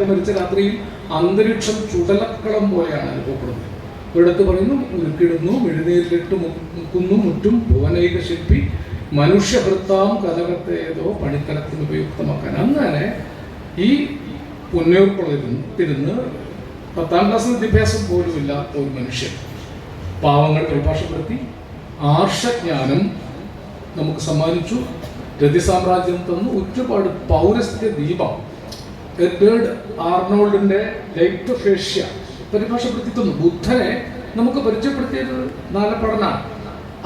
മരിച്ച രാത്രിയിൽ അന്തരീക്ഷം ചുടലക്കളം പോലെയാണ് അനുഭവപ്പെടുന്നത്. ഒരിടത്ത് പറയുന്നു, ഉരുക്കിടുന്നു എഴുന്നേലിട്ട് മുക്കുന്നു മുറ്റും ഭുവനൈക ശില്പി മനുഷ്യഭൃത്താം കലകത്തേതോ പണിത്തലത്തിന് ഉപയുക്തമാക്കാൻ. അങ്ങനെ ഈ പുന്നയൂർക്കുളത്തിരുന്ന് 10ാം ക്ലാസ് വിദ്യാഭ്യാസം പോലും ഇല്ലാത്ത ഒരു മനുഷ്യൻ പാവങ്ങൾ പരിഭാഷപ്പെടുത്തി, ആർഷജ്ഞാനം നമുക്ക് സമ്മാനിച്ചു, രതിസാമ്രാജ്യം തന്നു, ഒരുപാട് പൗരസ്ത്യ ദീപം എഡ്വേർഡ് ആർണോൾഡിന്റെ ലൈറ്റ് ഓഫ് ഏഷ്യ പരിഭാഷപ്പെടുത്തി തന്നു. ബുദ്ധനെ നമുക്ക് പരിചയപ്പെടുത്തിയത് നാലപ്പാടനാണ്.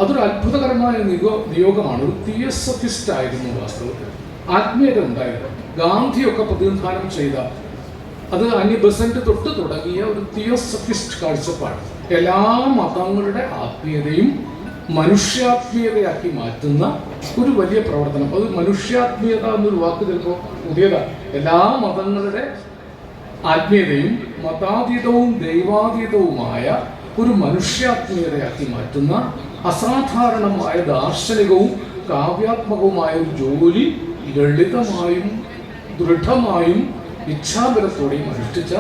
അതൊരു അത്ഭുതകരമായ നിയോഗമാണ്. ഒരു തിയോസഫിസ്റ്റ് ആയിരുന്നു വാസ്തവത്തിൽ, ആത്മീയത ഉണ്ടായിരുന്നു. ഗാന്ധിയൊക്കെ പ്രതിനിധാനം ചെയ്ത, അത് അനി ബെസന്റ് തൊട്ട് തുടങ്ങിയ ഒരു തിയോസഫിസ്റ്റ് കാഴ്ചപ്പാട്. എല്ലാ മതങ്ങളുടെ ആത്മീയതയും മനുഷ്യാത്മീയതയാക്കി മാറ്റുന്ന ഒരു വലിയ പ്രവർത്തനം. അത് മനുഷ്യാത്മീയത എന്നൊരു വാക്ക് ചിലപ്പോൾ പുതിയതാണ്. എല്ലാ മതങ്ങളുടെ ആത്മീയതയും മതാതീതവും ദൈവാതീതവുമായ ഒരു മനുഷ്യാത്മീയതയാക്കി മാറ്റുന്ന അസാധാരണമായ ദാർശനികവും കാവ്യാത്മകവുമായ ഒരു ജോലി ലളിതമായും ദൃഢമായും ഇച്ഛാബലത്തോടെയും അനുഷ്ഠിച്ച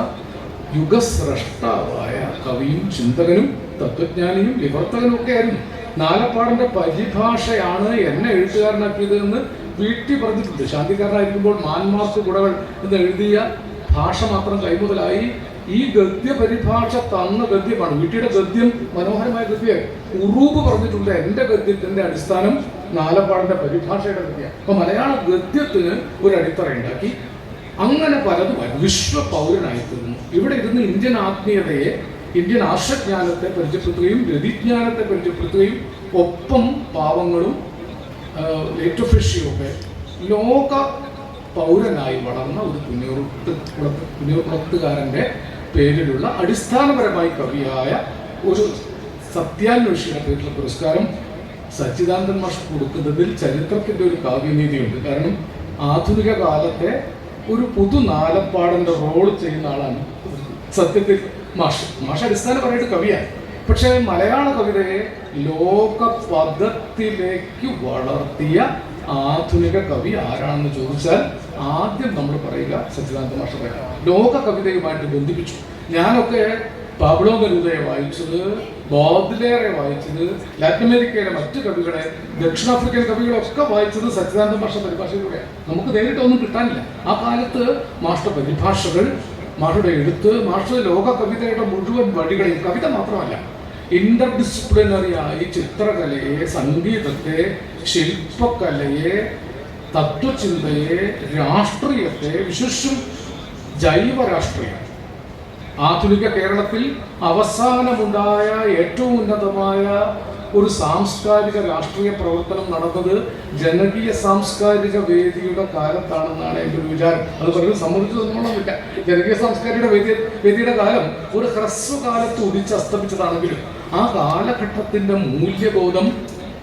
യുഗസ്രഷ്ടാവായ കവിയും ചിന്തകനും തത്വജ്ഞാനിയും വിവർത്തകനും ഒക്കെ ആയിരുന്നു. നാലപ്പാടിന്റെ പരിഭാഷയാണ് എന്നെ എഴുത്തുകാരനാക്കിയത് എന്ന് വീട്ടിൽ പറഞ്ഞിട്ടുണ്ട്. ശാന്തിക്കാരനായിരിക്കുമ്പോൾ മാന്മാർക്ക് കുടകൾ എന്ന് എഴുതിയ ഭാഷ മാത്രം കൈമുതലായി ഈ ഗദ്യ പരിഭാഷ തന്ന ഗദ്യമാണ്. വീട്ടിയുടെ ഗദ്യം മനോഹരമായ ഗദ്യമാണ്. ഉറൂബ് പറഞ്ഞിട്ടുണ്ട്, എൻ്റെ ഗദ്യത്തിന്റെ അടിസ്ഥാനം നാലപ്പാടിന്റെ പരിഭാഷയുടെ ഗദ്യമാണ്. അപ്പൊ മലയാള ഗദ്യത്തിന് ഒരു അടിത്തറ ഉണ്ടാക്കി. അങ്ങനെ പലതുമായി വിശ്വ പൗരനായി തീർന്നു. ഇവിടെ ഇരുന്ന് ഇന്ത്യൻ ആത്മീയതയെ, ഇന്ത്യൻ ആർഷജ്ഞാനത്തെ പരിചയപ്പെടുത്തുകയും രതിജ്ഞാനത്തെ പരിചയപ്പെടുത്തുകയും ഒപ്പം പാവങ്ങളും ലൈറ്റ് ഓഫ് ഏഷ്യ ഒക്കെ ലോക പൗരനായി വളർന്ന ഒരു പുന്നയൂർക്കുളത്തുകാരൻ്റെ പേരിലുള്ള അടിസ്ഥാനപരമായി കവിയായ ഒരു സത്യാന്വേഷിയുടെ പേരിലുള്ള പുരസ്കാരം സച്ചിദാനന്ദൻ മാഷ് കൊടുക്കുന്നതിൽ ചരിത്രത്തിൻ്റെ ഒരു കാവ്യനീതിയുണ്ട്. കാരണം ആധുനിക കാലത്തെ ഒരു പുതു നാലപ്പാടിൻ്റെ റോൾ ചെയ്യുന്ന ആളാണ് സത്യത്തിൽ മാഷ് അടിസ്ഥാനപരമായിട്ട് കവിയാണ്. പക്ഷേ മലയാള കവിതയെ ലോകപദത്തിലേക്ക് വളർത്തിയ ആധുനിക കവി ആരാണെന്ന് ചോദിച്ചാൽ ആദ്യം നമ്മൾ പറയുക സച്ചിദാനന്ദ മാഷ് പറയാം. ലോക കവിതയുമായിട്ട് ബന്ധിപ്പിച്ചു. ഞാനൊക്കെ പാബ്ലോ നെരൂദയെ വായിച്ചത്, ബോദ്ലേറെ വായിച്ചത്, ലാറ്റിൻ അമേരിക്കയിലെ മറ്റു കവികളെ, ദക്ഷിണാഫ്രിക്കൻ കവികളൊക്കെ വായിച്ചത് സച്ചിദാനന്ദ മാഷ പരിഭാഷയിലൂടെയാണ്. നമുക്ക് നേരിട്ടൊന്നും കിട്ടാനില്ല. ആ കാലത്ത് മാഷയുടെ പരിഭാഷകൾ, മാഷയുടെ എഴുത്ത്, മാഷയുടെ ലോക കവിതയുടെ മുഴുവൻ വഴികളെയും, കവിത മാത്രമല്ല ഇന്റർ ഡിസിപ്ലിനറി ആയി ചിത്രകലയെ, സംഗീതത്തെ, ശില്പകലയെ, തത്വചിന്തയെ, രാഷ്ട്രീയത്തെ, വിശേഷം ജൈവ രാഷ്ട്രീയം, ആധുനിക കേരളത്തിൽ അവസാനമുണ്ടായ ഏറ്റവും ഉന്നതമായ ഒരു സാംസ്കാരിക രാഷ്ട്രീയ പ്രവർത്തനം നടന്നത് ജനകീയ സാംസ്കാരിക വേദിയുടെ കാലത്താണെന്നാണ് എൻ്റെ ഒരു വിചാരം. അത് പറഞ്ഞ് സമ്മതിച്ചതൊന്നുമില്ല. ജനകീയ സാംസ്കാരിക വേദിയുടെ കാലം ഒരു ഹ്രസ്വകാലത്ത് ഉദിച്ചസ്തമിച്ചതാണെങ്കിലും ആ കാലഘട്ടത്തിൻ്റെ മൂല്യബോധം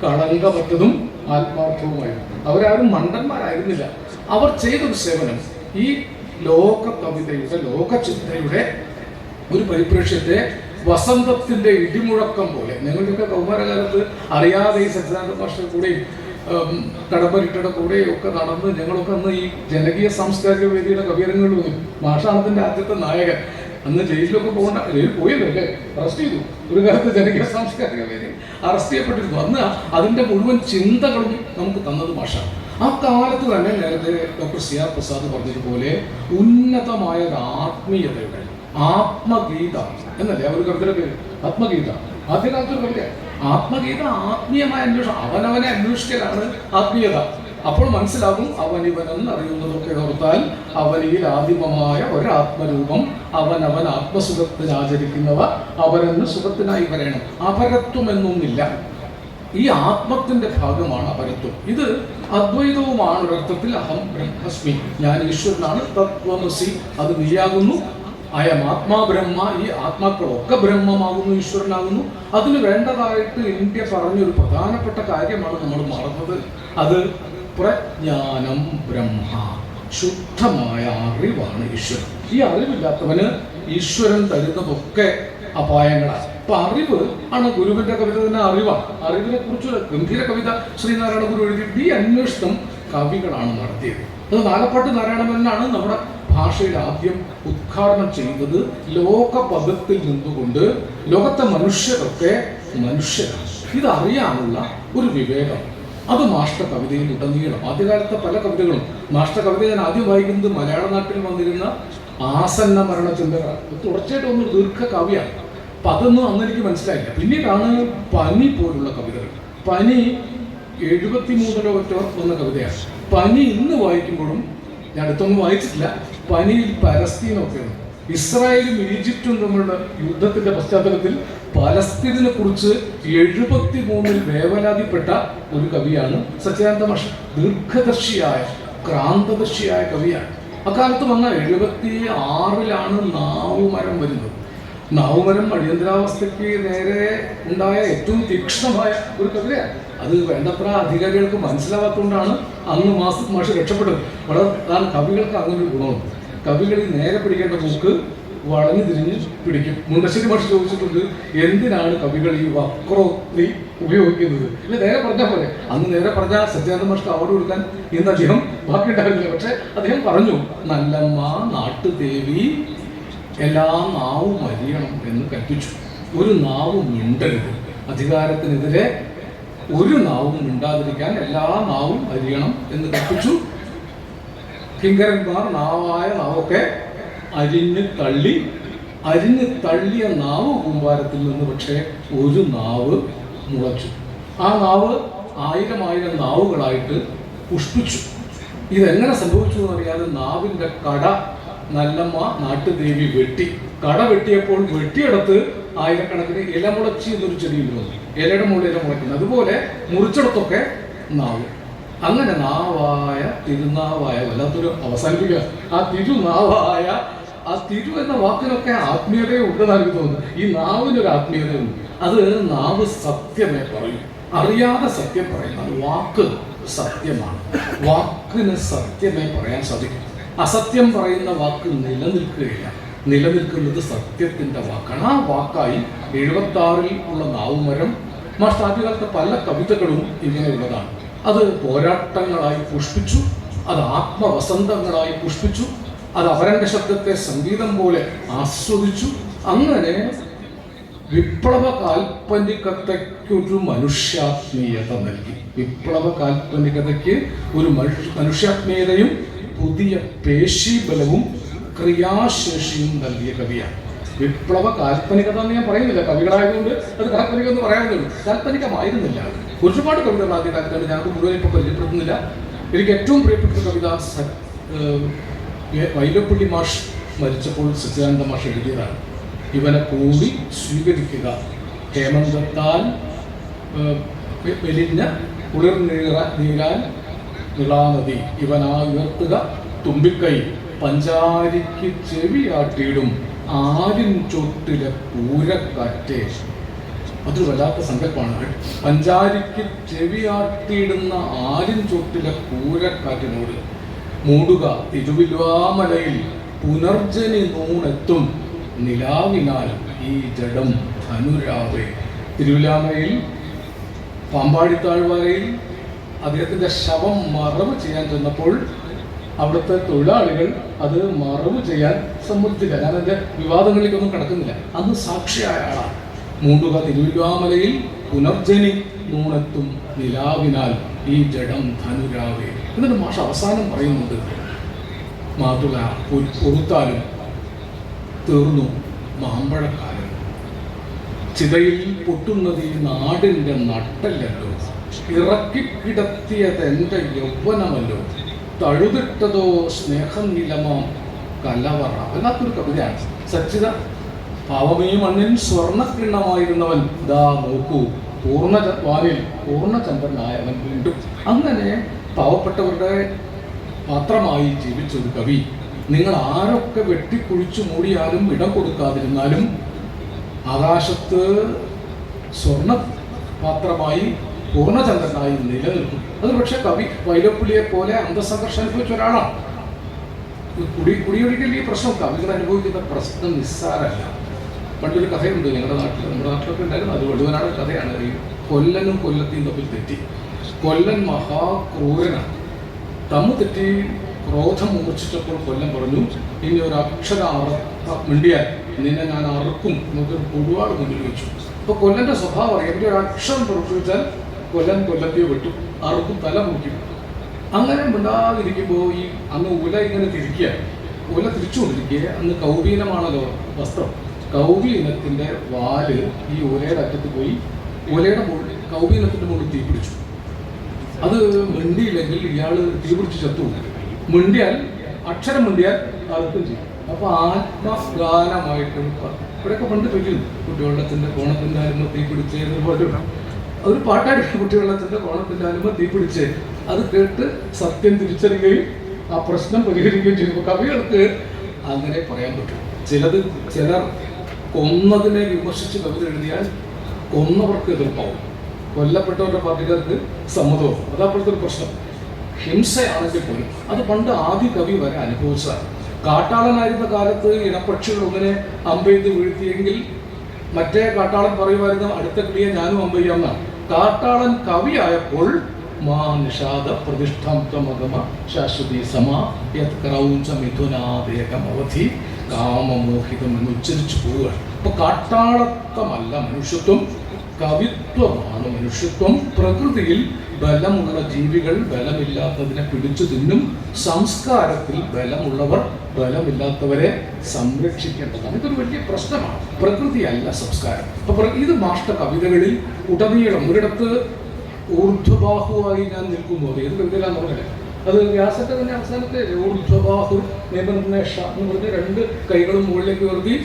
കളങ്കമറ്റതും ആത്മാർത്ഥവുമായിരുന്നു. അവരാരും മണ്ടന്മാരായിരുന്നില്ല. അവർ ചെയ്തൊരു സേവനം ഈ ലോക കവിതയുടെ, ലോകചിന്തയുടെ ഒരു പരിപ്രേക്ഷ്യത്തെ വസന്തത്തിന്റെ ഇടിമുഴക്കം പോലെ, ഞങ്ങളുടെയൊക്കെ കൗമാരകാലത്ത് അറിയാതെ ഈ സച്ചിദാനന്ദ മാഷയുടെ കൂടെയും കടമ്പരിട്ടയുടെ കൂടെയും ഒക്കെ നടന്ന് ഞങ്ങളൊക്കെ അന്ന് ഈ ജനകീയ സാംസ്കാരിക വേദിയുടെ കവിയരങ്ങളിൽ വന്നു. മാഷാണ് അതിൻ്റെ ആദ്യത്തെ നായകൻ. അന്ന് ജയിലിലൊക്കെ പോകേണ്ട, ജയിലിൽ പോയല്ലേ, അറസ്റ്റ് ചെയ്തു. ഒരു കാലത്ത് ജനകീയ സാംസ്കാരിക വേദി അറസ്റ്റ് ചെയ്യപ്പെട്ടിരുന്നു. അന്ന് അതിൻ്റെ മുഴുവൻ ചിന്തകളും നമുക്ക് തന്നത് മാഷാണ്. ആ കാലത്ത് തന്നെ നേരത്തെ ഡോക്ടർ സി ആർ പ്രസാദ് പറഞ്ഞതുപോലെ ഉന്നതമായ ഒരു ആത്മീയതയുടെ ആത്മഗീത എന്നല്ലേ ഒരു കവിതയുടെ പേര്, ആത്മഗീത. ആദ്യകാലത്ത് ഒരു കവിത ആത്മഗീത, ആത്മീയമായ അന്വേഷണം, അവനവനെ അന്വേഷിക്കലാണ് ആത്മീയത. അപ്പോൾ മനസ്സിലാകും അവനിവനെന്ന് അറിയുന്നതൊക്കെ ഓർത്താൽ അവനിൽ ആദിമമായ ഒരാത്മരൂപം, അവനവൻ ആത്മസുഖത്തിന് ആചരിക്കുന്നവ അവരെന്ന് സുഖത്തിനായി വരണം. അപരത്വമെന്നൊന്നില്ല. ഈ ആത്മത്തിന്റെ ഭാഗമാണ് അപരത്വം. ഇത് അദ്വൈതവുമാണ് ഒരർത്ഥത്തിൽ. അഹം ബ്രഹ്മസ്മി, ഞാൻ ഈശ്വരനാണ്, തത്വമസി, അത് നീയാകുന്നു, അയം ആത്മാ ബ്രഹ്മ, ഈ ആത്മാക്കളൊക്കെ ബ്രഹ്മമാകുന്നു, ഈശ്വരനാകുന്നു. അതിന് വേണ്ടതായിട്ട് ഇന്ത്യ പറഞ്ഞൊരു പ്രധാനപ്പെട്ട കാര്യമാണ് നമ്മൾ മറന്നത്. അത് പ്രജ്ഞാനം ബ്രഹ്മ, ശുദ്ധമായ അറിവാണ് ഈശ്വരൻ. ഈ അറിവില്ലാത്തവന് ഈശ്വരൻ തരുന്നതൊക്കെ അപായങ്ങളാണ്. അപ്പൊ അറിവ് ആണ് ഗുരുവിന്റെ കവിത തന്നെ അറിവാണ്. അറിവിനെ കുറിച്ചൊരു ഗംഭീര കവിത ശ്രീനാരായണ ഗുരു എഴുതി. ഈ അന്വേഷണം കവികളാണ് നടത്തിയത്. അത് നാലപ്പാട്ട് നാരായണമേനോനാണ് നമ്മുടെ ഭാഷയിൽ ആദ്യം ഉദ്ഘാടനം ചെയ്യുന്നത് ലോകപദത്തിൽ നിന്നുകൊണ്ട് ലോകത്തെ മനുഷ്യരൊക്കെ മനുഷ്യരാണ് ഇതറിയാനുള്ള ഒരു വിവേകം. അത് മാഷ്ട കവിതയിൽ ഉടനീളം ആദ്യകാലത്തെ പല കവിതകളും മാഷ്ട കവിത ഞാൻ ആദ്യം വായിക്കുന്നത് മലയാള നാട്ടിൽ വന്നിരുന്ന ആസന്ന മരണ ചിന്തക തുടർച്ചയായിട്ട് ഒന്ന് ദീർഘകാവ്യമാണ്. അപ്പം അതൊന്നും അന്ന് എനിക്ക് മനസ്സിലായില്ല. പിന്നീടാണ് പനി പോലുള്ള കവിതകൾ. പനി 73 മറ്റോ വന്ന കവിതയാണ്. പനി ഇന്ന് വായിക്കുമ്പോഴും ഞാൻ അടുത്തൊന്നും വായിച്ചിട്ടില്ല. പനിയിൽ പലസ്തീനൊക്കെയാണ്. ഇസ്രായേലും ഈജിപ്തും തമ്മിലുള്ള യുദ്ധത്തിന്റെ പശ്ചാത്തലത്തിൽ പലസ്തീനെ കുറിച്ച് 73 വേവലാതിപ്പെട്ട ഒരു കവിയാണ് സച്ചിദാനന്ദ മാഷ്. ദീർഘദർശിയായ ക്രാന്തദർശിയായ കവിയാണ്. അക്കാലത്ത് വന്ന 76 നാവുമരം വരുന്നത്. നാവുമരം അടിയന്തരാവസ്ഥയ്ക്ക് നേരെ ഉണ്ടായ ഏറ്റവും തീക്ഷ്ണമായ ഒരു കവിതയാണ്. അത് വേണ്ടത്ര അധികാരികൾക്ക് മനസ്സിലാവാത്തതുകൊണ്ടാണ് അന്ന് മാഷ് രക്ഷപ്പെട്ടത്. വളരെ കവികൾക്ക് അങ്ങനെ ഒരു ഗുണമുണ്ട്. കവികൾ നേരെ പിടിക്കേണ്ട മൂക്ക് വളഞ്ഞു തിരിഞ്ഞ് പിടിക്കും. മുണ്ടശ്ശേരി മാഷ് ചോദിച്ചിട്ടുണ്ട്, എന്തിനാണ് കവികൾ ഈ വക്രോക്തി ഉപയോഗിക്കുന്നത്? ഇല്ല, നേരെ പറഞ്ഞാൽ പോലെ. അന്ന് നേരെ പറഞ്ഞാൽ സച്ചിദാനന്ദ മാഷ്ക്ക് അവാർഡ് കൊടുക്കാൻ ഇന്ന് അദ്ദേഹം ബാക്കിയുണ്ടായിരുന്നില്ല. പക്ഷെ അദ്ദേഹം പറഞ്ഞു, നല്ലമ്മ നാട്ടുദേവി എല്ലാ നാവും അരിയണം എന്ന് കൽപ്പിച്ചു. ഒരു നാവും മിണ്ടരുത്. അധികാരത്തിനെതിരെ ഒരു നാവും മിണ്ടാതിരിക്കാൻ എല്ലാ നാവും അരിയണം എന്ന് കൽപ്പിച്ചു. കിങ്കരന്മാർ നാവൊക്കെ അരിഞ്ഞ് തള്ളിയ നാവ് കൂമ്പാരത്തിൽ നിന്ന് പക്ഷേ ഒരു നാവ് മുളച്ചു. ആ നാവ് 1000 നാവുകളായിട്ട് പുഷ്പിച്ചു. ഇതെങ്ങനെ സംഭവിച്ചു എന്നറിയാതെ നാവിൻ്റെ കട നല്ലമ്മ നാട്ടുദേവി വെട്ടി. കട വെട്ടിയപ്പോൾ വെട്ടിയെടുത്ത് 1000കണക്കിന് ഇലമുളച്ചി എന്നൊരു ചെടിയിൽ വന്നു. ഇലയുടെ മുകളിൽ ഇല മുളയ്ക്കുന്നത്. അതുപോലെ മുറിച്ചിടത്തൊക്കെ നാവ്. അങ്ങനെ നാവായ തിരുനാവായ വല്ലാത്തൊരു അവസാനിപ്പിക്കുക. ആ തിരുനാവായ ആ തിരു എന്ന വാക്കിനൊക്കെ ആത്മീയതയെ ഉണ്ടെന്നാണ് എനിക്ക് തോന്നുന്നത്. ഈ നാവിനൊരു ആത്മീയതയുണ്ട്. അത് നാവ് സത്യമേ പറയും. അറിയാതെ സത്യം പറയുന്ന വാക്ക് സത്യമാണ്. വാക്കിന് സത്യമേ പറയാൻ സാധിക്കും. അസത്യം പറയുന്ന വാക്ക് നിലനിൽക്കുകയില്ല. നിലനിൽക്കുന്നത് സത്യത്തിന്റെ വാക്കാണ്. ആ വാക്കായി 76 ഉള്ള നാവുമരം. മാഷ് ആദ്യകാലത്തെ പല കവിതകളും ഇങ്ങനെയുള്ളതാണ്. അത് പോരാട്ടങ്ങളായി പുഷ്പിച്ചു. അത് ആത്മവസന്തങ്ങളായി പുഷ്പിച്ചു. അത് അവരന്റെ ശബ്ദത്തെ സംഗീതം പോലെ ആസ്വദിച്ചു. അങ്ങനെ വിപ്ലവ കാൽപ്പനികതയ്ക്കൊരു മനുഷ്യാത്മീയത നൽകി. വിപ്ലവ കാൽപ്പനികതയ്ക്ക് ഒരു മനുഷ്യാത്മീയതയും പുതിയ പേശീബലവും ക്രിയാശേഷിയും നൽകിയ കവിയാണ്. വിപ്ലവ കാൽപ്പനികത എന്ന് ഞാൻ പറയുന്നില്ല. കവികളായതുകൊണ്ട് അത് കാൽപ്പനികം എന്ന് പറയാവുന്നേ. കാൽപ്പനികമായിരുന്നില്ല. ഒരുപാട് കവിതകൾ ആദ്യകാലത്താണ്. ഞാനത് മുഴുവൻ ഇപ്പോൾ പരിചയപ്പെടുത്തുന്നില്ല. എനിക്ക് ഏറ്റവും പ്രിയപ്പെട്ട കവിത വൈലപ്പള്ളി മാഷ് മരിച്ചപ്പോൾ സച്ചിദാനന്ദ മാഷ് എഴുതിയതാണ്. ഇവനെ കൂടി സ്വീകരിക്കുക, ഹേമന്തത്താൽ വെലിഞ്ഞ നീരാൻ നിളാനദി ഇവനാ ഉയർത്തുക തുമ്പിക്കൈ പഞ്ചാരിക്ക് ചെവിയാട്ടിയിടും ആരിൻ ചൊട്ടിലെ പൂരക്കാറ്റേ. അതൊരു വല്ലാത്ത സങ്കല്പമാണ്. പഞ്ചാരിക്ക് ചെവിയാട്ടിയിടുന്ന ആരിൻ ചൊട്ടിലെ പൂരക്കാറ്റിനോട് മൂടുക തിരുവില്വാമലയിൽ പുനർജനി നൂണെത്തും നിലാവിനാൽ ഈ ജഡം ധനുരാവേ. തിരുവില്ലാമലയിൽ പാമ്പാടിത്താഴ്വരയിൽ അദ്ദേഹത്തിൻ്റെ ശവം മറവ് ചെയ്യാൻ ചെന്നപ്പോൾ അവിടുത്തെ തൊഴിലാളികൾ അത് മറവ് ചെയ്യാൻ സമ്മതിച്ചില്ല. ഞാൻ എൻ്റെ വിവാദങ്ങളിലേക്കൊന്നും കിടക്കുന്നില്ല. അന്ന് സാക്ഷിയായ ആളാണ്. മൂണ്ടുക തിരുവില്വാമലയിൽ പുനർജനി നൂണെത്തും നിലാവിനാൽ ഈ ജഡം ധനുരാവേ. എന്നിട്ട് മാഷ് അവസാനം പറയുന്നുണ്ട്, മാതുള പൊറുത്താലും തീർന്നു മാമ്പഴക്കാലം. ചിതയിൽ പൊട്ടുന്നത് ഈ നാടിൻ്റെ നട്ടല്ലല്ലോ. ഇറക്കിക്കിടത്തിയതെൻ്റെ യൗവനമല്ലോ. തഴുതിട്ടതോ സ്നേഹം നിലമാം കലവറ. വല്ലാത്തൊരു കവിതയാണ്. സച്ചിത പാവമീ മണ്ണിൻ സ്വർണ്ണക്കിണ്ണമായിരുന്നവൻ ദാ നോക്കൂ വാനിൽ പൂർണ്ണചന്ദ്രനായവൻ വീണ്ടും. അങ്ങനെ പാവപ്പെട്ടവരുടെ പാത്രമായി ജീവിച്ചൊരു കവി. നിങ്ങൾ ആരൊക്കെ വെട്ടിക്കുഴിച്ചു മൂടിയാലും ഇടം കൊടുക്കാതിരുന്നാലും ആകാശത്ത് സ്വർണ്ണ പാത്രമായി പൂർണ്ണചന്ദ്രനായി നിലനിൽക്കും. അത് പക്ഷേ കവി വൈലപ്പള്ളിയെ പോലെ അന്തസംഘർഷം അനുഭവിച്ച ഒരാളാണ്. കുടിയൊഴിക്കൽ ഈ പ്രശ്നം കവികൾ അനുഭവിക്കുന്ന പ്രശ്നം നിസ്സാരമല്ല. പണ്ടൊരു കഥയുണ്ട് ഞങ്ങളുടെ നാട്ടിൽ, നമ്മുടെ നാട്ടിലൊക്കെ ഉണ്ടായിരുന്നു. അത് വടുവനാട് കഥയാണ്. ഈ കൊല്ലനും കൊല്ലത്തെയും തമ്മിൽ തെറ്റി. കൊല്ലൻ മഹാക്രൂരനാണ്. തമ്മിൽ തെറ്റി ക്രോധം മൂർച്ഛിച്ചപ്പോൾ കൊല്ലം പറഞ്ഞു, ഇനി ഒരു അക്ഷരം മിണ്ടിയാൽ നിന്നെ ഞാൻ അറുക്കും എന്നൊരു ഒരുപാട് മുന്നിൽ വെച്ചു. അപ്പോൾ കൊല്ലൻ്റെ സ്വഭാവം അറിയാം, ഒരു അക്ഷരം പുറപ്പെടുവിച്ചാൽ കൊല്ലത്തിയോ വെട്ടും, അറുക്കും, തല മുറിക്കും. അങ്ങനെ മിണ്ടാതിരിക്കുമ്പോൾ ഈ അന്ന് ഉല ഇങ്ങനെ തിരിക്കുക, ഉല തിരിച്ചുകൊണ്ടിരിക്കുക. അന്ന് കൗബീനമാണല്ലോ വസ്ത്രം. കൗബീനത്തിൻ്റെ വാല് ഈ ഉലയുടെ അറ്റത്ത് പോയി ഉലയുടെ മുകളിൽ കൗബീനത്തിൻ്റെ മുകളിൽ തീ പിടിച്ചു. അത് മിണ്ടിയില്ലെങ്കിൽ ഇയാൾ തീ പിടിച്ച് ചത്തുപോകും. മിണ്ടിയാൽ അക്ഷരം മിണ്ടിയാൽ അർത്ഥം ചെയ്യും. അപ്പോൾ ആത്മഗാനമായിട്ട് ഇവിടെയൊക്കെ പണ്ട് ചൊല്ലുന്നു, കുട്ടിവെള്ളത്തിൻ്റെ കോണത്തിൻ്റെ അരുമ തീ പിടിച്ചേന്ന് പോലും ഒരു പാട്ടായിട്ട് കുട്ടിവെള്ളത്തിൻ്റെ കോണത്തിൻ്റെ അരുമ തീ പിടിച്ച് അത് കേട്ട് സത്യം തിരിച്ചറിയുകയും ആ പ്രശ്നം പരിഹരിക്കുകയും ചെയ്യുമ്പോൾ കവികൾക്ക് അങ്ങനെ പറയാൻ പറ്റും. ചിലർ കൊന്നതിനെ വിമർശിച്ച് കവിത എഴുതിയാൽ കൊന്നവർക്ക് എതിർപ്പാവും, കൊല്ലപ്പെട്ടവരുടെ പാർട്ടിക്കാർക്ക് സമ്മതവും. അതപ്പോഴത്തെ ഒരു പ്രശ്നം. ഹിംസയാണെങ്കിൽ പോലും അത് പണ്ട് ആദ്യ കവി വരെ അനുഭവിച്ചതാണ്. കാട്ടാളനായിരുന്ന കാലത്ത് ഇണപ്പക്ഷികൾ ഒന്നിനെ അമ്പെയ്ത് വീഴ്ത്തിയെങ്കിൽ മറ്റേ കാട്ടാളൻ പറയുമായിരുന്നു അടുത്ത കിളിയെ ഞാനും അമ്പെയ്യാമെന്നാണ്. കാട്ടാളൻ കവിയായപ്പോൾ മാ നിഷാദ പ്രതിഷ്ഠാമഗമ ശാശ്വതി സമാ യത് ക്രൗഞ്ച മിഥുനാദേകം അവധി കാമമോഹിതം എന്ന് ഉച്ചരിച്ചു പോവുകയാണ്. അപ്പൊ കാട്ടാളത്വമല്ല മനുഷ്യത്വം, കവിത്വമാണ് മനുഷ്യത്വം. പ്രകൃതിയിൽ ബലമുള്ള ജീവികൾ ബലമില്ലാത്തതിനെ പിടിച്ചു തിന്നും. സംസ്കാരത്തിൽ ബലമുള്ളവർ ബലമില്ലാത്തവരെ സംരക്ഷിക്കേണ്ടതാണ്. ഇതൊരു വലിയ പ്രശ്നമാണ്. പ്രകൃതിയല്ല സംസ്കാരം. അപ്പൊ ഇത് മാഷ്ട കവിതകളിൽ ഉടനീളം ഒരിടത്ത് ഊർധ്വബാഹുവായി ഞാൻ നിൽക്കുന്നു. ഏത് കവിതയിലാന്ന് പറഞ്ഞത് അത് വ്യാസന്റെ തന്നെ അവസാനത്തെ ഊർധ്വബാഹു നിബന്ധനേഷ എന്ന് പറഞ്ഞ് രണ്ട് കൈകളും മുകളിലേക്ക് ഉയർത്തി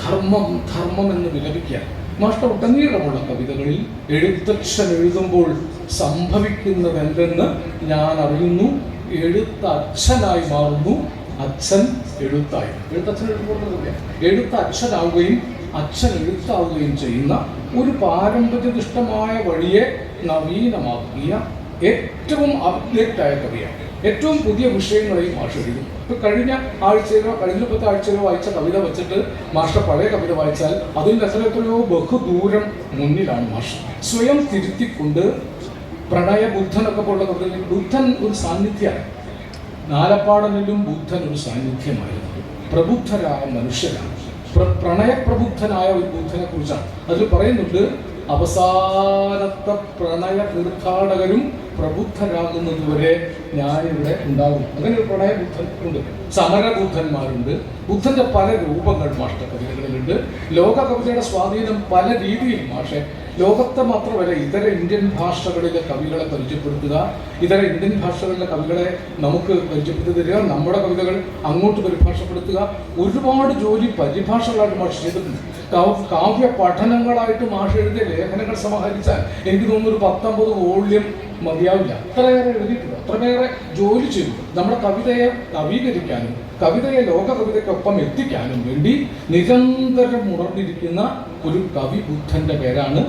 ധർമ്മം എന്ന് വിലപിക്കുക. മാഷ്ട ഉടനീളമുള്ള കവിതകളിൽ എഴുത്തച്ഛൻ എഴുതുമ്പോൾ സംഭവിക്കുന്നത് എന്തെന്ന് ഞാൻ അറിയുന്നു. എഴുത്ത് അച്ഛനായി മാറുന്നു, അച്ഛൻ എഴുത്തായി. എഴുത്തച്ഛൻ എഴുതുമ്പോൾ എഴുത്ത് അച്ഛനാവുകയും അച്ഛൻ എഴുത്താവുകയും ചെയ്യുന്ന ഒരു പാരമ്പര്യനിഷ്ഠമായ വഴിയെ നവീനമാക്കിയ ഏറ്റവും അപ്ഡേറ്റായ കവിയാണ്. ഏറ്റവും പുതിയ വിഷയങ്ങളെയും മാഷ് എഴുതും. ഇപ്പൊ കഴിഞ്ഞ ആഴ്ചയിലോ കഴിഞ്ഞ ആഴ്ചയിലോ വായിച്ച കവിത വെച്ചിട്ട് മാഷ പഴയ കവിത വായിച്ചാൽ അതിൽ എത്രയോ ബഹുദൂരം മുന്നിലാണ് മാഷ്. സ്വയം തിരുത്തിക്കൊണ്ട് പ്രണയ ബുദ്ധനൊക്കെ പോലുള്ള കവിതകളിൽ ബുദ്ധൻ ഒരു സാന്നിധ്യമാണ്. നാലപ്പാടനിലും ബുദ്ധൻ ഒരു സാന്നിധ്യമായിരുന്നു. പ്രബുദ്ധരായ മനുഷ്യരാണ്. പ്രണയപ്രബുദ്ധനായ ഒരു ബുദ്ധനെ കുറിച്ചാണ് അതിൽ പറയുന്നുണ്ട്. അവസാനത്തെ പ്രണയ തീർത്ഥാടകരും പ്രബുദ്ധരാകുന്നതുവരെ ഞാനിവിടെ ഉണ്ടാകും. അങ്ങനെ ഒരു പ്രണയ ബുദ്ധൻ ഉണ്ട്. സമരബുദ്ധന്മാരുണ്ട്. ബുദ്ധന്റെ പല രൂപങ്ങൾ മാഷ കവിതകളിലുണ്ട്. ലോക കവിതയുടെ സ്വാധീനം പല രീതിയിൽ മാഷെ ലോകത്തെ മാത്രമല്ല ഇതര ഇന്ത്യൻ ഭാഷകളിലെ കവികളെ പരിചയപ്പെടുത്തുക, ഇതര ഇന്ത്യൻ ഭാഷകളിലെ കവികളെ നമുക്ക് പരിചയപ്പെടുത്തി തരിക, നമ്മുടെ കവിതകൾ അങ്ങോട്ട് പരിഭാഷപ്പെടുത്തുക. ഒരുപാട് ജോലി പരിഭാഷകളായിട്ട് മാഷ് ചെയ്തിട്ടുണ്ട്. കാവ്യ പഠനങ്ങളായിട്ട് മാഷ് എഴുതിയ ലേഖനങ്ങൾ സമാഹരിച്ചാൽ എനിക്ക് തോന്നുന്നു ഒരു 19 വോള്യം മതിയാവില്ല. അത്രയേറെ എഴുതിയിട്ടുണ്ട്, അത്രയേറെ ജോലി ചെയ്തു. നമ്മുടെ കവിതയെ നവീകരിക്കാനും കവിതയെ ലോക കവിതയ്ക്കൊപ്പം എത്തിക്കാനും വേണ്ടി നിരന്തരം ഉണർന്നിരിക്കുന്ന ഒരു കവി ബുദ്ധന്റെ പേരാണ്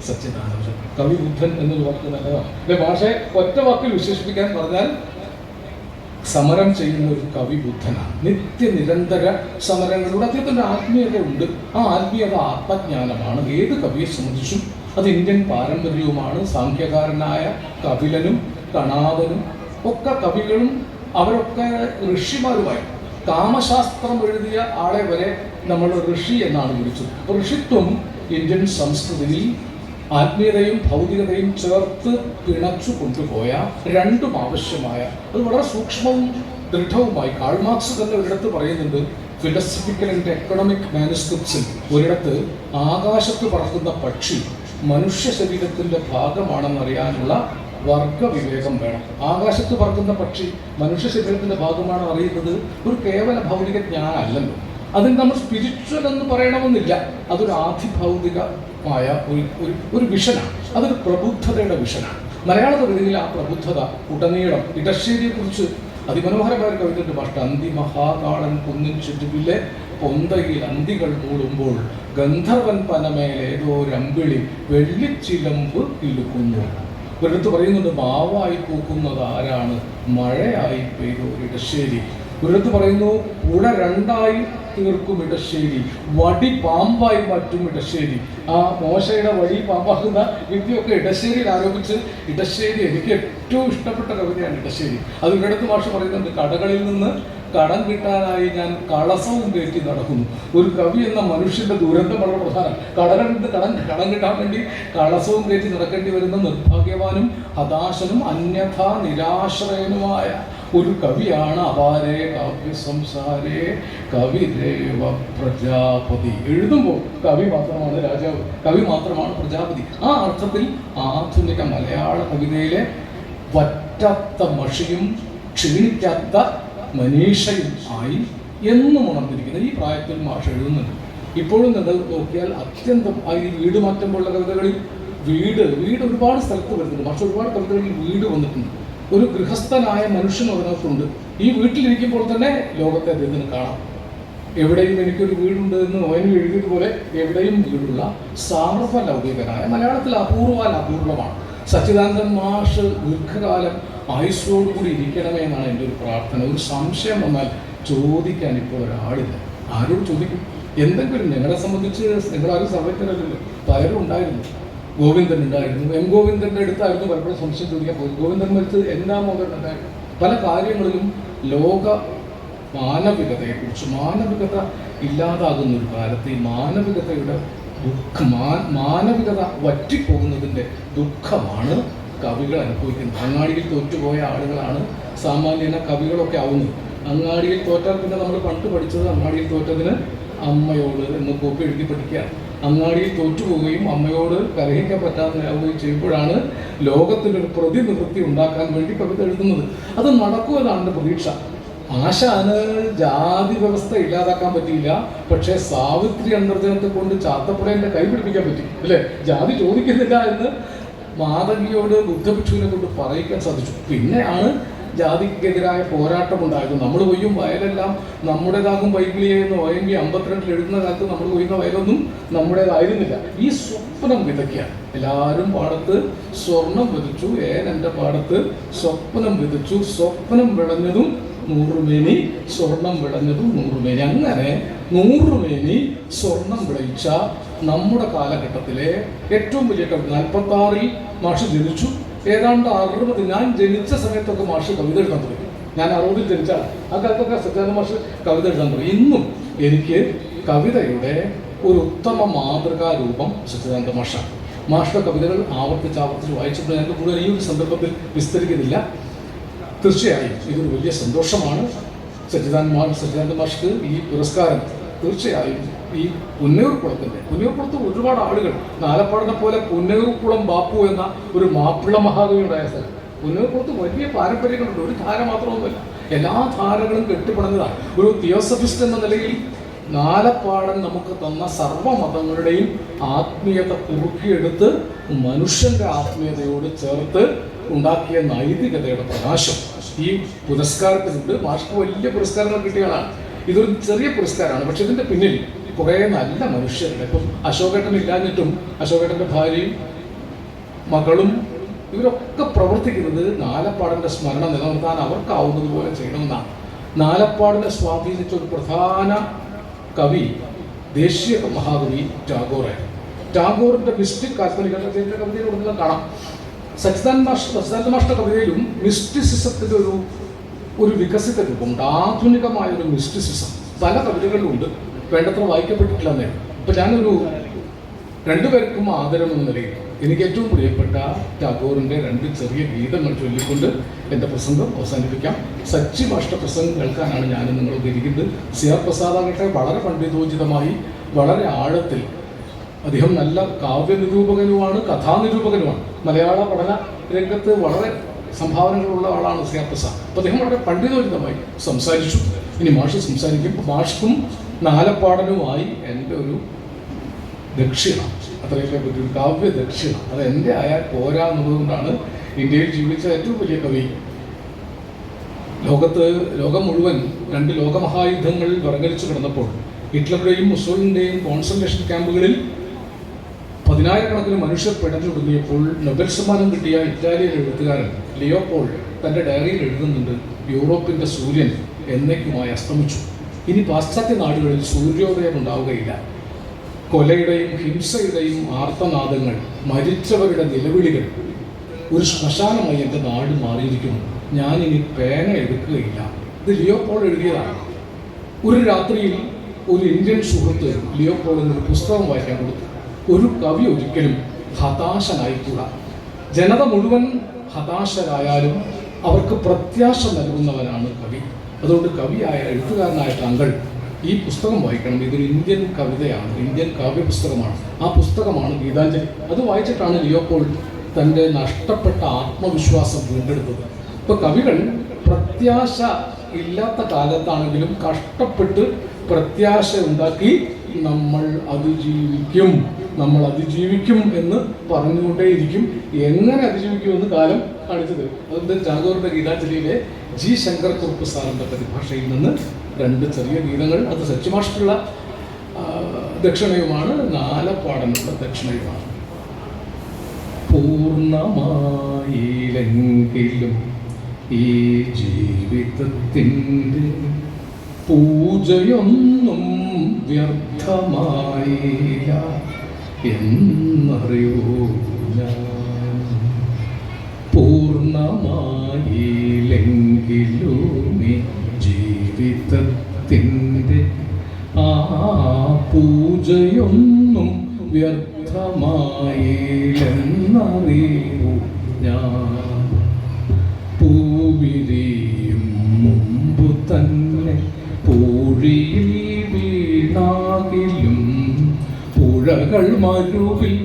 സച്ചിദാനന്ദൻ. കവി ബുദ്ധൻ എന്നൊരു വാക്ക് നല്ലതാണ്. അല്ലെ ഭാഷയെ ഒറ്റ വാക്കിൽ വിശേഷിപ്പിക്കാൻ പറഞ്ഞാൽ സമരം ചെയ്യുന്ന ഒരു കവി ബുദ്ധനാണ്. നിരന്തര സമരങ്ങളിലൂടെ അദ്ദേഹത്തിൻ്റെ ആത്മീയത ഉണ്ട്. ആ ആത്മീയത ആത്മജ്ഞാനമാണ്. ഏത് കവിയെ സംബന്ധിച്ചും അത് ഇന്ത്യൻ പാരമ്പര്യവുമാണ്. സാംഖ്യകാരനായ കപിലനും കണാദനും ഒക്കെ കവികളും അവരൊക്കെ ഋഷിമാരുമായി. കാമശാസ്ത്രം എഴുതിയ ആളെ വരെ നമ്മൾ ഋഷി എന്നാണ് വിളിച്ചത്. അപ്പോൾ ഋഷിത്വം ഇന്ത്യൻ സംസ്കൃതിയിൽ ആത്മീയതയും ഭൗതികതയും ചേർത്ത് പിണച്ചു കൊണ്ടുപോയ രണ്ടും ആവശ്യമായ അത് വളരെ സൂക്ഷ്മവും ദൃഢവുമായി കാൾ മാർക്സ് തന്നെ ഒരിടത്ത് പറയുന്നുണ്ട്. ഫിലോസഫിക്കൽ ആൻഡ് എക്കണോമിക് മാനുസ്ക്രിപ്റ്റ്സിൽ ഒരിടത്ത് ആകാശത്ത് പറക്കുന്ന പക്ഷി മനുഷ്യ ശരീരത്തിൻ്റെ ഭാഗമാണെന്നറിയാനുള്ള വർഗവിവേകം വേണം. ആകാശത്ത് പറക്കുന്ന പക്ഷി മനുഷ്യ ശരീരത്തിൻ്റെ ഭാഗമാണ് അറിയുന്നത് ഒരു കേവല ഭൗതിക ജ്ഞാനമല്ലല്ലോ. അതിന് നമ്മൾ സ്പിരിച്വൽ എന്ന് പറയണമെന്നില്ല. അതൊരു ആധിഭൗതികമായ ഒരു വിഷനാണ്. അതൊരു പ്രബുദ്ധതയുടെ വിഷനാണ്. മലയാള കവിതയിൽ ആ പ്രബുദ്ധത ഉടനീളം ഇടശ്ശേരിയെക്കുറിച്ച് അതിമനോഹരമായ ഒരു കവിതയുണ്ട്. പക്ഷേ അന്തി മഹാകാളൻ കുന്നിൻ ചുറ്റുവിലെ പൊന്തയിൽ അന്തികൾ മൂടുമ്പോൾ ഗന്ധർവൻ പനമേലേതോ രമ്പിളി വെള്ളിച്ചിലമ്പ് ഇലുക്കുന്നു. ഒരിടത്ത് പറയുന്നുണ്ട് മാവായി പൂക്കുന്നത് ആരാണ്, മഴയായി പെയ്തോ ഇടശ്ശേരി. ഒരിടത്ത് പറയുന്നു പുഴ രണ്ടായി തീർക്കും ഇടശ്ശേരി, വടി പാമ്പായി മാറ്റും ഇടശ്ശേരി. ആ മോശയുടെ വടി പാമ്പാക്കുന്ന വിദ്യയൊക്കെ ഇടശ്ശേരിയിൽ ആരോപിച്ച് ഇടശ്ശേരി എനിക്ക് ഏറ്റവും ഇഷ്ടപ്പെട്ട കവിതയാണ് ഇടശ്ശേരി. അത് ഇടത്ത് മാഷ് പറയുന്നുണ്ട്, കടകളിൽ നിന്ന് കടം കിട്ടാനായി ഞാൻ കളസവും കയറ്റി നടക്കുന്നു. ഒരു കവി എന്ന മനുഷ്യന്റെ ദുരന്തം വളരെ പ്രധാനം. കടകളിൽ നിന്ന് കടം കിട്ടാൻ വേണ്ടി കളസവും കയറ്റി നടക്കേണ്ടി വരുന്ന നിർഭാഗ്യവാനും ഹതാശനും അന്യഥാ നിരാശ്രയനുമായ ഒരു കവിയാണ് അപാരേ കാവ്യസംസാരേ കവിദേവ പ്രജാപതി. എഴുതുമ്പോൾ കവി മാത്രമാണ് രാജാവ്, കവി മാത്രമാണ് പ്രജാപതി. ആ അർത്ഥത്തിൽ ആധുനിക മലയാള കവിതയിലെ വറ്റാത്ത മഷിയും ക്ഷീണിക്കാത്ത മനീഷയും ആയി എന്നും ഉണർന്നിരിക്കുന്ന ഈ പ്രായത്തിൽ മാഷ് എഴുതുന്നുണ്ട്. ഇപ്പോഴും നിങ്ങൾ നോക്കിയാൽ അത്യന്തം ഈ വീട് മാറ്റം പോലുള്ള കവിതകളിൽ വീട് ഒരുപാട് സ്ഥലത്ത് വരുന്നുണ്ട്. മാഷ് ഒരുപാട് കവിതകളിൽ വീട് വന്നിട്ടുണ്ട്. ഒരു ഗൃഹസ്ഥനായ മനുഷ്യൻ അതിനകത്തുണ്ട്. ഈ വീട്ടിലിരിക്കുമ്പോൾ തന്നെ ലോകത്തെ അദ്ദേഹത്തിന് കാണാം. എവിടെയും എനിക്കൊരു വീടുണ്ട് എന്ന് ഓൻ എഴുതിയതുപോലെ എവിടെയും വീടുള്ള സാർവലൗകികനായ, മലയാളത്തിൽ അപൂർവമാണ്. സച്ചിദാനന്ദൻ മാഷ് ദീർഘകാലം ആയുസ്സോടുകൂടി ഇരിക്കണമേ എന്നാണ് എൻ്റെ ഒരു പ്രാർത്ഥന. ഒരു സംശയം വന്നാൽ ചോദിക്കാൻ ഇപ്പോൾ ഒരാളില്ല. ആരോട് ചോദിക്കും? എന്തെങ്കിലും ഞങ്ങളെ സംബന്ധിച്ച് നിങ്ങളാരും സർവജ്ഞരല്ലല്ലോ. പലരും ഉണ്ടായിരുന്നു. ഗോവിന്ദൻ ഉണ്ടായിരുന്നു, എം ഗോവിന്ദൻ്റെ അടുത്തായിരുന്നു പലപ്പോഴും സംശയം ചോദിക്കാൻ പോയി. ഗോവിന്ദൻ മരിച്ച് എല്ലാ മോദൻ ഉണ്ടായിരുന്നു. പല കാര്യങ്ങളിലും ലോക മാനവികതയെക്കുറിച്ച്, മാനവികത ഇല്ലാതാകുന്ന ഒരു കാലത്ത് ഈ മാനവികതയുടെ മാനവികത വറ്റിപ്പോകുന്നതിൻ്റെ ദുഃഖമാണ് കവികൾ അനുഭവിക്കുന്നത്. അങ്ങാടിയിൽ തോറ്റുപോയ ആളുകളാണ് സാമാന്യന കവികളൊക്കെ ആവുന്നത്. അങ്ങാടിയിൽ തോറ്റാൽ പിന്നെ നമ്മൾ പണ്ട് പഠിച്ചത് അങ്ങാടിയിൽ തോറ്റതിന് അമ്മയോട് എന്ന് കോപ്പി എഴുതി പഠിക്കുക. അങ്ങാടിയിൽ തോറ്റുപോവുകയും അമ്മയോട് കലഹിക്കാൻ പറ്റാതെയാവുകയും ചെയ്യുമ്പോഴാണ് ലോകത്തിനൊരു പ്രതിനിവൃത്തി ഉണ്ടാക്കാൻ വേണ്ടി കവിത എഴുതുന്നത്. അത് നടക്കുമെന്നാണ് എൻ്റെ പ്രതീക്ഷ. ആശാന് ജാതി വ്യവസ്ഥ ഇല്ലാതാക്കാൻ പറ്റിയില്ല, പക്ഷേ സാവിത്രി അന്തർജനത്തെ കൊണ്ട് ചാത്തപ്പുഴേൻ്റെ കൈ പിടിപ്പിക്കാൻ പറ്റി, അല്ലേ? ജാതി ചോദിക്കുന്നില്ല എന്ന് മാധവിയോട് ബുദ്ധഭിക്ഷുവിനെ കൊണ്ട് പറയിക്കാൻ സാധിച്ചു. പിന്നെയാണ് ജാതിക്കെതിരായ പോരാട്ടം ഉണ്ടായത്. നമ്മൾ കൊയ്യും വയലെല്ലാം നമ്മുടേതാകും വൈകിളിയെ എന്ന് OMV 52 എഴുതുന്ന കാലത്ത് നമ്മൾ കൊയ്യുന്ന വയലൊന്നും നമ്മുടേതായിരുന്നില്ല. ഈ സ്വപ്നം വിതയ്ക്കുക. എല്ലാവരും പാടത്ത് സ്വർണം വിതച്ചു, എൻ്റെ പാടത്ത് സ്വപ്നം വിതച്ചു. സ്വപ്നം വിളഞ്ഞതും 100 മേനി, സ്വർണം വിളഞ്ഞതും 100 മേനി. അങ്ങനെ 100 മേനി സ്വർണം വിളയിച്ച നമ്മുടെ കാലഘട്ടത്തിലെ ഏറ്റവും വലിയ കവി. 46-ൽ മാഷ് ജനിച്ചു. ഏതാണ്ട് 60, ഞാൻ ജനിച്ച സമയത്തൊക്കെ മാഷ് കവിത എഴുതാൻ തുടങ്ങി. ഞാൻ 60-ൽ ജനിച്ചാണ്. ആ കാലത്തൊക്കെ സച്ചിദാനന്ദ മാഷ് കവിത എഴുതാൻ തുടങ്ങി. ഇന്നും എനിക്ക് കവിതയുടെ ഒരു ഉത്തമ മാതൃകാ രൂപം സച്ചിദാനന്ദ മാഷാണ്. മാഷുടെ കവിതകൾ ആവർത്തിച്ച് വായിച്ചപ്പോൾ ഞങ്ങൾക്ക് കൂടുതൽ ഈ ഒരു സന്ദർഭത്തിൽ വിസ്തരിക്കുന്നില്ല. തീർച്ചയായും ഇതൊരു വലിയ സന്തോഷമാണ്. സച്ചിദാനന്ദ മാഷ്ക്ക് ഈ പുരസ്കാരം തീർച്ചയായും ഈ പുന്നയൂർക്കുളത്ത് ഒരുപാട് ആളുകൾ, നാലപ്പാടിനെ പോലെ പുന്നയൂർക്കുളം ബാപ്പു എന്ന ഒരു മാപ്പിള മഹാകവി ഉണ്ടായ സ്ഥലം. പുന്നയൂർക്കുളത്ത് വലിയ പാരമ്പര്യങ്ങളുണ്ട്. ഒരു ധാര മാത്രമൊന്നുമല്ല, എല്ലാ ധാരകളും കെട്ടിപ്പടഞ്ഞതാണ്. ഒരു തിയോസഫിസ്റ്റ് എന്ന നിലയിൽ നാലപ്പാടൻ നമുക്ക് തന്ന സർവ്വമതങ്ങളുടെയും ആത്മീയത കുറുക്കിയെടുത്ത് മനുഷ്യന്റെ ആത്മീയതയോട് ചേർത്ത് ഉണ്ടാക്കിയ നൈതികതയുടെ പ്രകാശം ഈ പുരസ്കാരത്തിനുണ്ട്. മാഷ്ക്ക് വലിയ പുരസ്കാരങ്ങൾ കിട്ടിയതാണ്. ഇതൊരു ചെറിയ പുരസ്കാരമാണ്, പക്ഷെ ഇതിൻ്റെ പിന്നിൽ കുറേ നല്ല മനുഷ്യരുണ്ട്. ഇപ്പം അശോകേട്ടൻ ഇല്ലാഞ്ഞിട്ടും അശോകേട്ടൻ്റെ ഭാര്യയും മകളും ഇവരൊക്കെ പ്രവർത്തിക്കുന്നത് നാലപ്പാടിൻ്റെ സ്മരണ നിലനിർത്താൻ അവർക്കാവുന്നത് പോലെ ചെയ്യണമെന്നാണ്. നാലപ്പാടിനെ സ്വാധീനിച്ച ഒരു പ്രധാന കവി, ദേശീയ മഹാകവി ടാഗോറായിരുന്നു. ടാഗോറിൻ്റെ മിസ്റ്റിക് കാൽപ്പനിക കവിതയിലൂടെ കാണാം. സച്ചിദാനന്ദ മാഷ്ട കവിതയിലും മിസ്റ്റിസിസത്തിൻ്റെ ഒരു വികസിത രൂപമുണ്ട്. ആധുനികമായ ഒരു മിസ്റ്റിസിസം പല കവിതകളിലുണ്ട്. വേണ്ടത്ര വായിക്കപ്പെട്ടിട്ടില്ല എന്നേ. ഇപ്പം ഞാനൊരു രണ്ടുപേർക്കും ആദരം എന്ന നിലയിൽ എനിക്ക് ഏറ്റവും പ്രിയപ്പെട്ട ടാഗോറിൻ്റെ 2 ചെറിയ ഗീതങ്ങൾ ചൊല്ലിക്കൊണ്ട് എൻ്റെ പ്രസംഗം അവസാനിപ്പിക്കാം. സച്ചി മാഷ്ട പ്രസംഗം കേൾക്കാനാണ് ഞാൻ നിങ്ങൾക്ക് ഇരിക്കുന്നത്. CR പ്രസാദ് ആകട്ടെ വളരെ പണ്ഡിതോചിതമായി, വളരെ ആഴത്തിൽ, അദ്ദേഹം നല്ല കാവ്യനിരൂപകനുമാണ്, കഥാനിരൂപകനുമാണ്. മലയാള പഠന രംഗത്ത് വളരെ സംഭാവനകളുള്ള ആളാണ് CR പ്രസാദ്. അപ്പോൾ അദ്ദേഹം വളരെ പണ്ഡിതോചിതമായി സംസാരിച്ചു. ഇനി മാഷ് സംസാരിക്കും. മാഷ്ക്കും നാലപ്പാടനുമായി എൻ്റെ ഒരു ദക്ഷിണ, അത്രയൊക്കെ പറ്റിയൊരു കാവ്യ ദക്ഷിണ, അത് എൻ്റെ ആയാൽ പോരാ എന്നുള്ളതുകൊണ്ടാണ് ഇന്ത്യയിൽ ജീവിച്ച ഏറ്റവും വലിയ കവി. ലോകം മുഴുവൻ 2 ലോകമഹായുദ്ധങ്ങളിൽ വിറങ്ങലിച്ചു കിടന്നപ്പോൾ ഹിറ്റ്ലറുടെയും മുസോളിൻ്റെയും കോൺസെൻട്രേഷൻ ക്യാമ്പുകളിൽ 10,000-കണക്കിന് മനുഷ്യർ പിടഞ്ഞൊടുങ്ങിയപ്പോൾ നൊബൽ സമ്മാനം കിട്ടിയ ഇറ്റാലിയൻ എഴുത്തുകാരൻ ലിയോപോൾ തൻ്റെ ഡയറിയിൽ എഴുതുന്നുണ്ട്, യൂറോപ്പിൻ്റെ സൂര്യൻ എന്നേക്കുമായി അസ്തമിച്ചു. ഇനി പാശ്ചാത്യ നാടുകളിൽ സൂര്യോദയം ഉണ്ടാവുകയില്ല. കൊലയുടെയും ഹിംസയുടെയും ആർത്തനാദങ്ങൾ, മരിച്ചവരുടെ നിലവിളികൾ ഒരു ശ്മശാനമായി എൻ്റെ നാട് മാറിയിരിക്കുന്നു, ഞാനിനി പേന എടുക്കുകയില്ല. ഇത് ലിയോപോൾ എഴുതിയതാണ്. ഒരു രാത്രിയിൽ ഒരു ഇന്ത്യൻ സുഹൃത്ത് ലിയോപോളിന് ഒരു പുസ്തകം വായിക്കാൻ കൊടുത്തു. ഒരു കവി ഒരിക്കലും ഹതാശനായിക്കൂടാ. ജനത മുഴുവൻ ഹതാശരായാലും അവർക്ക് പ്രത്യാശ നൽകുന്നവനാണ് കവി. അതുകൊണ്ട് കവിയായ എഴുത്തുകാരനായ താങ്കൾ ഈ പുസ്തകം വായിക്കണം. ഇതൊരു ഇന്ത്യൻ കവിതയാണ്, ഇന്ത്യൻ കാവ്യപുസ്തകമാണ്. ആ പുസ്തകമാണ് ഗീതാഞ്ജലി. അത് വായിച്ചിട്ടാണ് ലിയോപോൾ തൻ്റെ നഷ്ടപ്പെട്ട ആത്മവിശ്വാസം വീണ്ടെടുത്തത്. ഇപ്പോൾ കവികൾ പ്രത്യാശ ഇല്ലാത്ത കാലത്താണെങ്കിലും കഷ്ടപ്പെട്ട് പ്രത്യാശ ഉണ്ടാക്കി നമ്മൾ അതിജീവിക്കും എന്ന് പറഞ്ഞുകൊണ്ടേയിരിക്കും. എങ്ങനെ അതിജീവിക്കുമെന്ന് കാലം കാണിച്ചത്. അതുകൊണ്ട് ടാഗോറിന്റെ ഗീതാഞ്ജലിയിലെ ജി ശങ്കർകുറുപ്പ് സാറിന്റെ പരിഭാഷയിൽ നിന്ന് 2 ചെറിയ ഗീതങ്ങൾ. അത് സച്ചിമാഷ്ടുള്ള ദക്ഷിണയുമാണ്, നാലപ്പാടനുള്ള ദക്ഷിണയുമാണ്. പൂർണ്ണമായില്ലെങ്കിലും ഈ ജീവിതത്തിൻ്റെ പൂജയൊന്നും വ്യർത്ഥമായില്ല എന്നറിയൂ ഞാൻ. പൂർണ്ണമായില്ലെങ്കിലും ഈ ജീവിതത്തിൻ്റെ ആ പൂജയൊന്നും വ്യർത്ഥമായില്ലെന്നറിയൂ ഞാൻ. പൂവിരിയും മുമ്പു തന്നെ പൂഴിയിൽ വീണാകിലും പുഴകൾ മരുവിൽ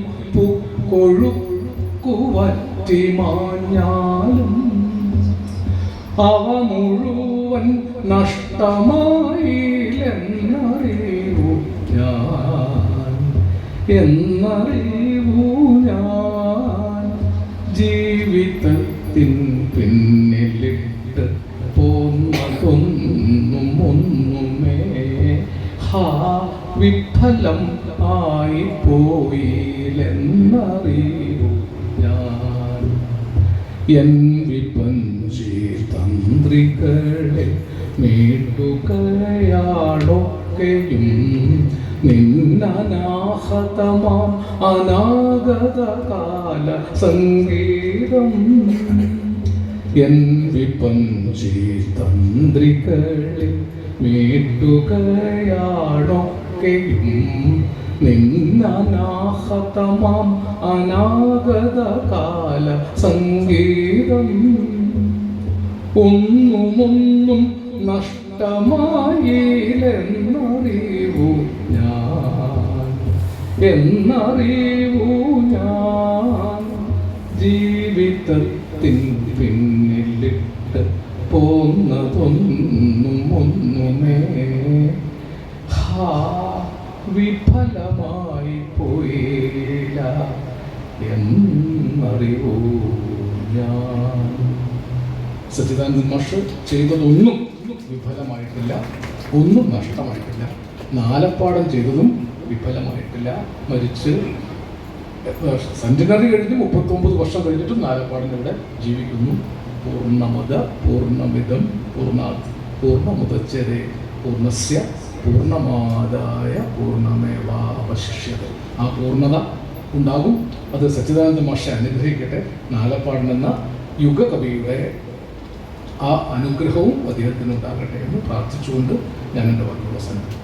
കൊഴുക്കുവറ്റി മാഞ്ഞാലും അവ മുഴുവൻ നഷ്ടമായില്ലെന്നറിയൂ ഞാൻ. ജീവിതത്തിൻ പിന്നിലിട്ട് ഒന്നുമേ വിഫലം ആയിപ്പോയില്ലെന്നറിയൂ ഞാൻ. എൻ വിപഞ്ചി തന്ത്രികളെ മീട്ടുകയാണൊക്കെയും നിന്നനാഹതമാം അനാഗതകാല സംഗീതം. എൻ വിപഞ്ചി തന്ത്രികളെ മീട്ടുകയാണൊക്കെയും നിന്നനാഹതമാം അനാഗതകാല സംഗീതം. ഒന്നും നഷ്ടമായില്ലെന്നറിവൂ ഞാൻ. ജീവിതത്തിൻ പിന്നിലിട്ട് പോന്നതൊന്നുമേ വിഫലമായി പോയില്ല എന്നറിവൂ ഞാൻ. സച്ചിദാനന്ദൻ മാഷ് ചെയ്തതൊന്നും വിഫലമായിട്ടില്ല, ഒന്നും നഷ്ടമായിട്ടില്ല. നാലപ്പാടം ചെയ്തതും വിഫലമായിട്ടില്ല. മരിച്ച് സെന്റിനറി കഴിഞ്ഞ് 39 വർഷം കഴിഞ്ഞിട്ടും നാലപ്പാടൻ ഇവിടെ ജീവിക്കുന്നു. പൂർണ്ണമത പൂർണ്ണമിതം പൂർണ്ണാത് പൂർണ്ണമുദച്യതേ പൂർണ്ണസ്യ പൂർണ്ണമാദായ പൂർണ്ണമേവാവശിഷ്യത. ആ പൂർണ്ണത ഉണ്ടാകും. അത് സച്ചിദാനന്ദ മാഷെ അനുഗ്രഹിക്കട്ടെ. നാലപ്പാടൻ എന്ന യുഗകവിയുടെ ആ അനുഗ്രഹവും അദ്ദേഹത്തിന് ഉണ്ടാകട്ടെ എന്ന് പ്രാർത്ഥിച്ചുകൊണ്ട് ഞാൻ എൻ്റെ വാക്കുകൾ അവസാനിപ്പിക്കും.